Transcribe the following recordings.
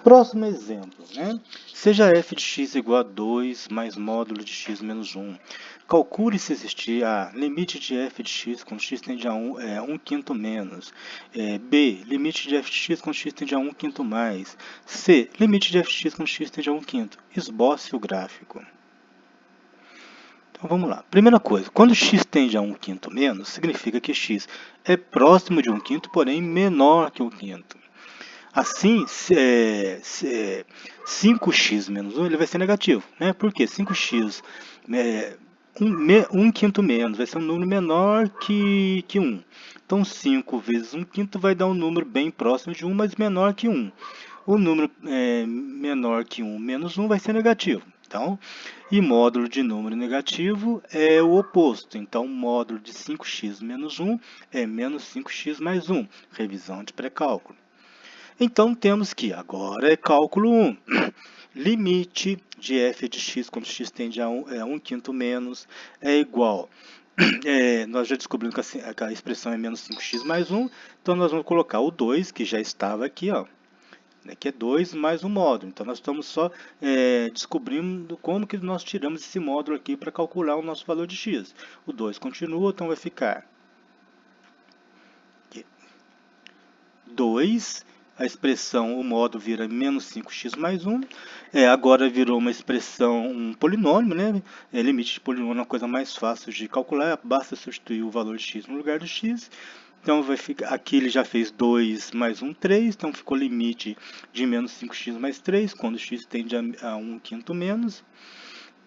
Próximo exemplo, né? Seja f de x igual a 2 mais módulo de x menos 1. Calcule se existir a limite de f de x quando x tende a 1, 1 quinto menos. B, limite de f de x quando x tende a 1 quinto mais. C, limite de f de x quando x tende a 1 quinto. Esboce o gráfico. Então vamos lá. Primeira coisa, quando x tende a 1 quinto menos, significa que x é próximo de 1 quinto, porém menor que 1 quinto. Assim, 5x menos 1 ele vai ser negativo, né? Por quê? 5x, 1 quinto menos, vai ser um número menor que 1. Então, 5 vezes 1 quinto vai dar um número bem próximo de 1, mas menor que 1. O número menor que 1 menos 1 vai ser negativo. Então, e módulo de número negativo é o oposto. Então, módulo de 5x menos 1 é menos 5x mais 1. Revisão de pré-cálculo. Então, temos que, agora é cálculo 1, limite de f de x quando x tende a 1 quinto menos é igual, nós já descobrimos que a expressão é menos 5x mais 1, então nós vamos colocar o 2, que já estava aqui, ó, que é 2 mais um módulo. Então, nós estamos só descobrindo como que nós tiramos esse módulo aqui para calcular o nosso valor de x. O 2 continua, então vai ficar 2, a expressão, o módulo vira menos 5x mais 1, agora virou uma expressão, um polinômio, né? Limite de polinômio é uma coisa mais fácil de calcular, basta substituir o valor de x no lugar do x. Então, vai ficar, aqui ele já fez 2 mais 1, 3, então ficou limite de menos 5x mais 3, quando x tende a 1 quinto menos,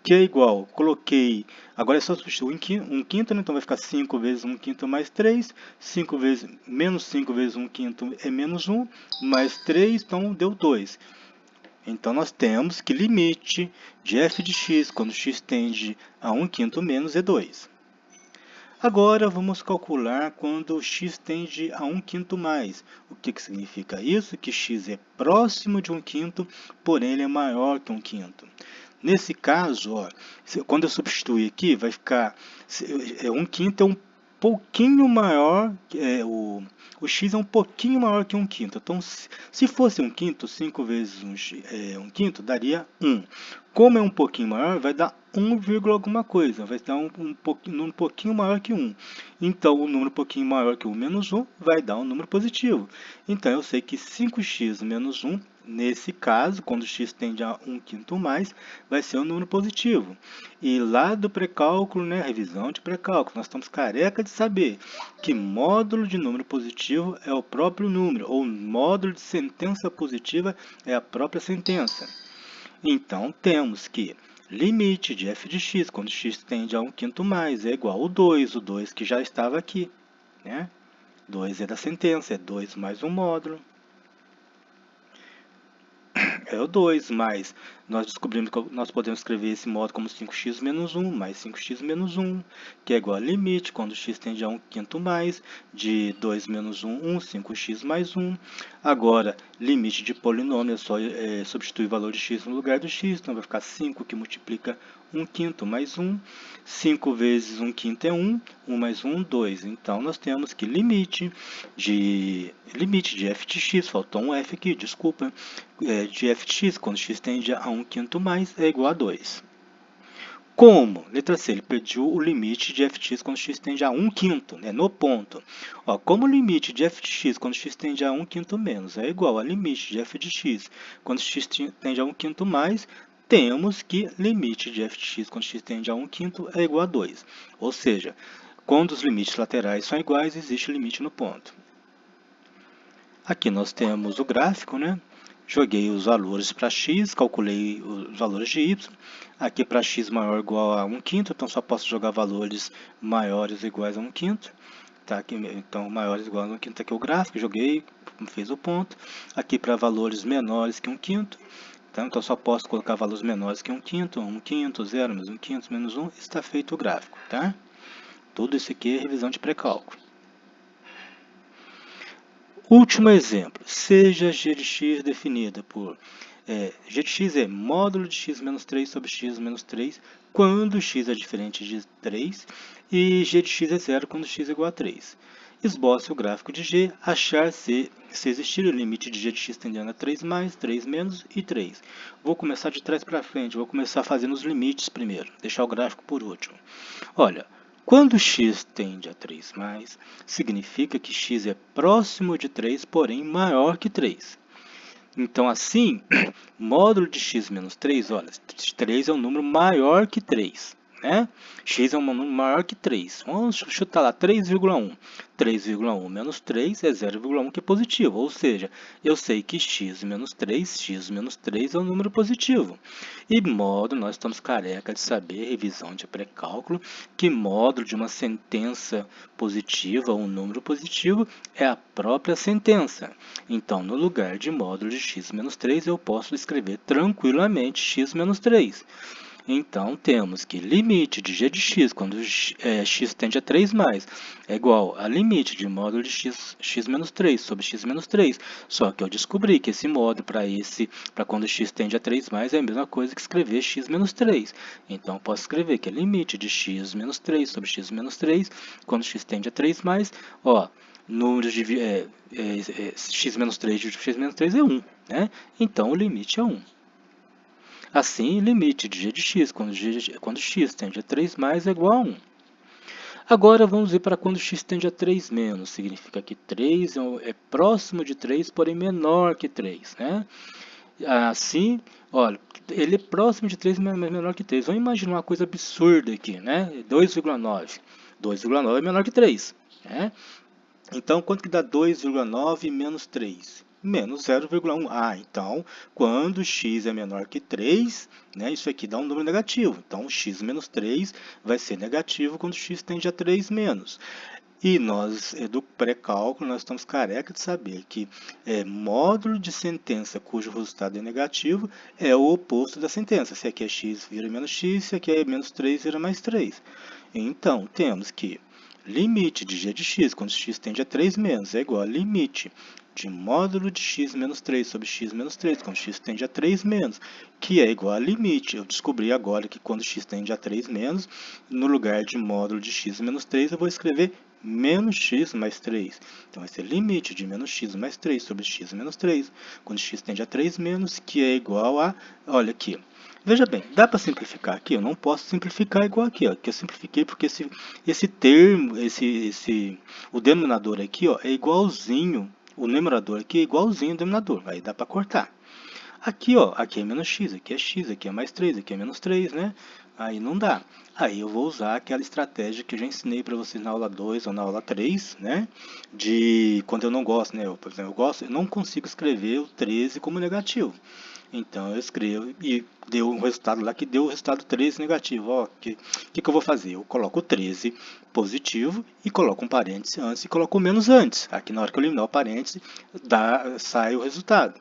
que é igual, coloquei, agora é só substituir 1 quinto, né? Então vai ficar 5 vezes 1 quinto mais 3, 5 vezes, menos 5 vezes 1 quinto é menos 1, mais 3, então deu 2. Então nós temos que limite de f de x, quando x tende a 1 quinto menos, é 2. Agora vamos calcular quando x tende a 1 quinto mais. O que significa isso? Que x é próximo de 1 quinto, porém ele é maior que 1 quinto. Nesse caso, ó, quando eu substituir aqui, vai ficar 1 quinto é um pouquinho maior, o x é um pouquinho maior que 1 quinto. Então, se fosse 1 quinto, 5 vezes 1 quinto daria 1. Como é um pouquinho maior, vai dar 1, alguma coisa, vai dar um pouquinho maior que 1. Então, o número um pouquinho maior que 1 menos 1 vai dar um número positivo. Então, eu sei que 5x menos 1, nesse caso, quando x tende a 1 quinto mais, vai ser um número positivo. E lá do pré-cálculo, né, revisão de pré-cálculo, nós estamos careca de saber que módulo de número positivo é o próprio número, ou módulo de sentença positiva é a própria sentença. Então, temos que limite de f de x, quando x tende a 1 quinto mais, é igual ao 2, o 2 que já estava aqui, né? 2 é da sentença, é 2 mais um módulo. É o 2, mas nós descobrimos que nós podemos escrever esse módulo como 5x menos 1 mais 5x menos 1, que é igual a limite, quando x tende a 1 quinto mais, de 2 menos 1, 5x mais 1. Agora, limite de polinômio é só substituir o valor de x no lugar do x, então vai ficar 5 que multiplica 1 quinto mais 1. 5 vezes 1 quinto é 1, 1 mais 1, 2. Então, nós temos que limite de f de x, faltou um f aqui, desculpa, de f de x, quando x tende a 1 quinto mais, é igual a 2. Como? Letra C, ele pediu o limite de f de x quando x tende a 1 quinto, né, no ponto. Ó, como o limite de f de x quando x tende a 1 quinto menos é igual ao limite de f de x quando x tende a 1 quinto mais, temos que limite de f de x quando x tende a 1 quinto é igual a 2. Ou seja, quando os limites laterais são iguais, existe limite no ponto. Aqui nós temos o gráfico, né? Joguei os valores para x, calculei os valores de y. Aqui para x maior ou igual a 1 quinto, então só posso jogar valores maiores ou iguais a 1 quinto. Tá aqui, então, maiores ou iguais a 1 quinto, aqui é o gráfico, joguei, fez o ponto. Aqui para valores menores que 1 quinto, então só posso colocar valores menores que 1 quinto, 1 quinto, 0, menos 1 quinto, menos 1, está feito o gráfico, tá? Tudo isso aqui é revisão de pré-cálculo. Último exemplo, seja g de x definida por g de x é módulo de x menos 3 sobre x menos 3 quando x é diferente de 3 e g de x é zero quando x é igual a 3. Esboce o gráfico de g, achar se existir o limite de g de x tendendo a 3 mais, 3 menos e 3. Vou começar de trás para frente, vou começar fazendo os limites primeiro, deixar o gráfico por último. Olha, quando x tende a 3 mais, significa que x é próximo de 3, porém maior que 3. Então, assim, módulo de x menos 3, olha, 3 é um número maior que 3, né? X é um número maior que 3. Vamos chutar lá 3,1. 3,1 menos 3 é 0,1, que é positivo. Ou seja, eu sei que x menos 3 é um número positivo. E módulo, nós estamos careca de saber, revisão de pré-cálculo, que módulo de uma sentença positiva, um número positivo, é a própria sentença. Então, no lugar de módulo de x menos 3, eu posso escrever tranquilamente x menos 3. Então, temos que limite de g de x, quando x tende a 3 mais, é igual a limite de módulo de x menos 3 sobre x menos 3. Só que eu descobri que esse módulo para quando x tende a 3 mais, é a mesma coisa que escrever x menos 3. Então, eu posso escrever que a limite de x menos 3 sobre x menos 3, quando x tende a 3 mais, ó, números de x menos 3 de x menos 3 é 1, né? Então, o limite é 1. Assim, limite de g de x, quando x tende a 3 mais, é igual a 1. Agora, vamos ver para quando x tende a 3 menos. Significa que 3 é próximo de 3, porém menor que 3, né? Assim, olha, ele é próximo de 3, mas menor que 3. Vamos imaginar uma coisa absurda aqui, né? 2,9. 2,9 é menor que 3, né? Então, quanto que dá 2,9 menos 3? Menos 0,1. Ah, então, quando x é menor que 3, né, isso aqui dá um número negativo. Então, x menos 3 vai ser negativo quando x tende a 3 menos. E nós, do pré-cálculo, nós estamos careca de saber que módulo de sentença cujo resultado é negativo é o oposto da sentença. Se aqui é x, vira menos x, se aqui é menos 3, vira mais 3. Então, temos que limite de g de x, quando x tende a 3 menos, é igual a limite de módulo de x menos 3 sobre x menos 3, quando x tende a 3 menos, que é igual a limite. Eu descobri agora que quando x tende a 3 menos, no lugar de módulo de x menos 3, eu vou escrever menos x mais 3. Então, vai ser limite de menos x mais 3 sobre x menos 3, quando x tende a 3 menos, que é igual a, olha aqui, veja bem, dá para simplificar aqui? Eu não posso simplificar igual aqui, ó, que eu simplifiquei porque esse termo, o denominador aqui, ó, é igualzinho, o numerador aqui é igualzinho ao denominador, aí dá para cortar. Aqui, ó, aqui é menos x, aqui é mais 3, aqui é menos 3, né? Aí não dá. Aí eu vou usar aquela estratégia que eu já ensinei para vocês na aula 2 ou na aula 3, né? De quando eu não gosto, né? Por exemplo, eu não consigo escrever o 13 como negativo. Então eu escrevo e deu um resultado lá que deu o resultado 13 negativo. Ó, que eu vou fazer? Eu coloco o 13 positivo e coloco um parêntese antes e coloco o menos antes. Aqui na hora que eu eliminar o parêntese, sai o resultado.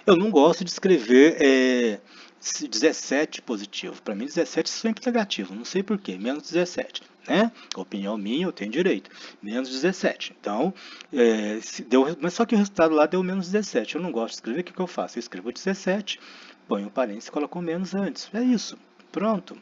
Eu não gosto de escrever 17 positivo. Para mim, 17 é sempre negativo. Não sei porquê. Menos 17. Né? Opinião minha, eu tenho direito. Menos 17. Então, mas só que o resultado lá deu menos 17. Eu não gosto de escrever. O que eu faço? Eu escrevo 17, ponho o parênteses e coloco o menos antes. É isso. Pronto.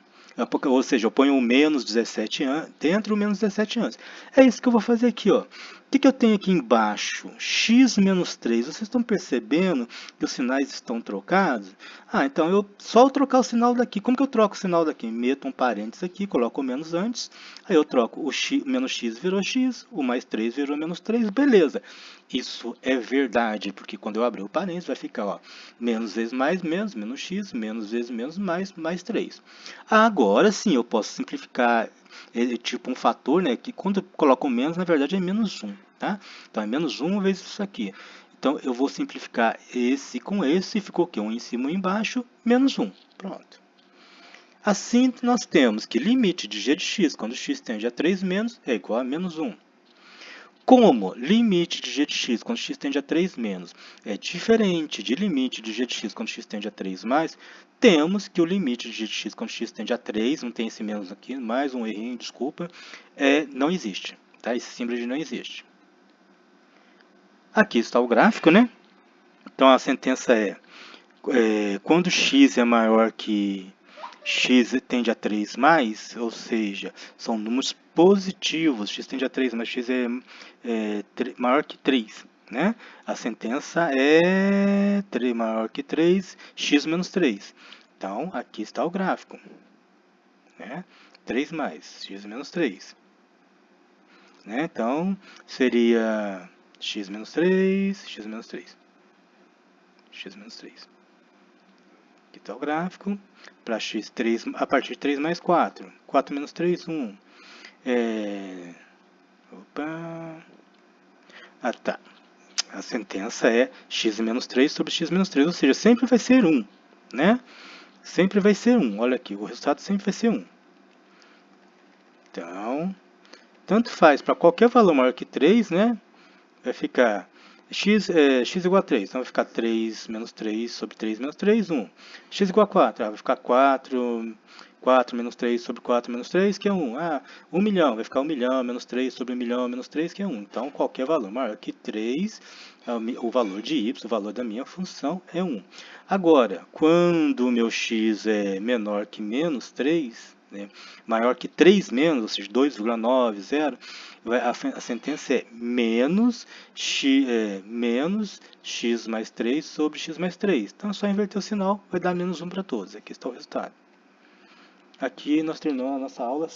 Ou seja, eu ponho o menos 17 dentro do menos 17 antes. É isso que eu vou fazer aqui, ó. O que eu tenho aqui embaixo? X menos 3. Vocês estão percebendo que os sinais estão trocados? Ah, então só eu trocar o sinal daqui. Como que eu troco o sinal daqui? Meto um parênteses aqui, coloco o menos antes. Aí eu troco o menos x virou x, o mais 3 virou menos 3. Beleza. Isso é verdade, porque quando eu abrir o parênteses vai ficar, ó, menos vezes mais, menos x, menos vezes menos, mais 3. Agora sim eu posso simplificar tipo um fator, né, que quando eu coloco menos, na verdade é menos 1, tá? Então é menos 1 vezes isso aqui. Então eu vou simplificar esse com esse, ficou o quê? Um em cima e um embaixo, menos 1. Pronto. Assim, nós temos que limite de g de x, quando x tende a 3 menos, é igual a menos 1. Como limite de g de x quando x tende a 3 menos é diferente de limite de g de x quando x tende a 3 mais, temos que o limite de g de x quando x tende a 3, não tem esse menos aqui, mais um errinho, desculpa, não existe. Tá? Esse símbolo não existe. Aqui está o gráfico, né? Então a sentença quando x é maior que x tende a 3 mais, ou seja, são números positivos, x tende a 3 mais, x é maior que 3, né? A sentença é 3 maior que 3, x menos 3. Então, aqui está o gráfico, né? 3 mais, x menos 3. Né? Então, seria x menos 3, x menos 3, x menos 3. Aqui está o gráfico. Para x3, a partir de 3 mais 4. 4 menos 3, 1. Opa. Ah, tá. A sentença é x menos 3 sobre x menos 3, ou seja, sempre vai ser 1, né? Sempre vai ser 1. Olha aqui, o resultado sempre vai ser 1. Então, tanto faz para qualquer valor maior que 3, né? Vai ficar x igual a 3, então vai ficar 3 menos 3 sobre 3 menos 3, 1. X igual a 4, vai ficar 4 menos 3 sobre 4 menos 3, que é 1. 1 milhão, vai ficar 1 milhão menos 3 sobre 1 milhão menos 3, que é 1. Então, qualquer valor maior que 3, o valor de y, o valor da minha função é 1. Agora, quando o meu x é menor que menos 3, né, maior que 3 menos, ou seja, 2,90, a sentença é menos x mais 3 sobre x mais 3. Então é só inverter o sinal, vai dar menos 1 para todos. Aqui está o resultado. Aqui nós terminamos a nossa aula